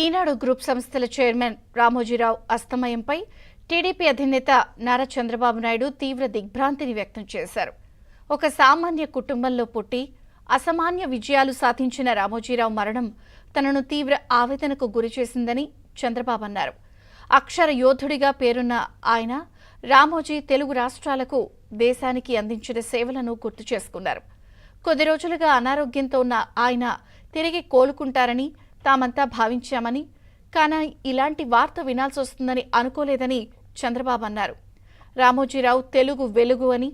ఈనాడు group సంస్థల chairman Ramoji Rao అస్తమయంపై TDP అధినేత నారా చంద్రబాబు నాయుడు తీవ్ర దిగ్భ్రాంతిని వ్యక్తం చేశారు. ఒక సామాన్య కుటుంబంలో పుట్టి అసామాన్య విజయాలు సాధించిన రామోజీరావు మరణం తనను తీవ్ర ఆవేదనకు గురిచేసిందని చంద్రబాబు అన్నారు. అక్షర యోధుడిగా పేరున్న ఆయన రామోజీ తెలుగు రాష్ట్రాలకు, దేశానికి అందించిన సేవలను గుర్తు చేసుకున్నారు. కొద్ది రోజులుగా అనారోగ్యంతో ఉన్న ఆయన తిరిగి కోలుకుంటారని తామంతా భావించామని, కానీ ఇలాంటి వార్త వినాల్సి వస్తుందని అనుకోలేదని చంద్రబాబు అన్నారు. రామోజీరావు తెలుగు వెలుగు అని,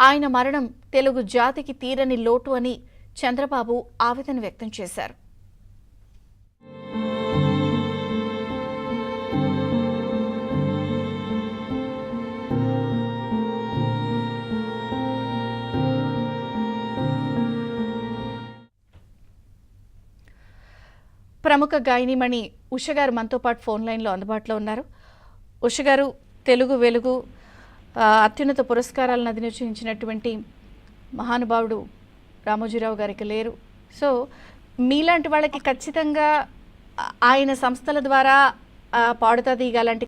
ఆయన మరణం తెలుగు జాతికి తీరని లోటు అని చంద్రబాబు ఆవేదన వ్యక్తం చేశారు. ప్రముఖ గాయనిమణి ఉష గారు మనతో పాటు ఫోన్ లైన్లో అందుబాటులో ఉన్నారు. ఉష గారు, తెలుగు వెలుగు అత్యున్నత పురస్కారాలను అధిరోహించినటువంటి మహానుభావుడు రామోజీరావు గారికి లేరు. సో మీలాంటి వాళ్ళకి ఖచ్చితంగా ఆయన సంస్థల ద్వారా పాడుతా తీగ అలాంటి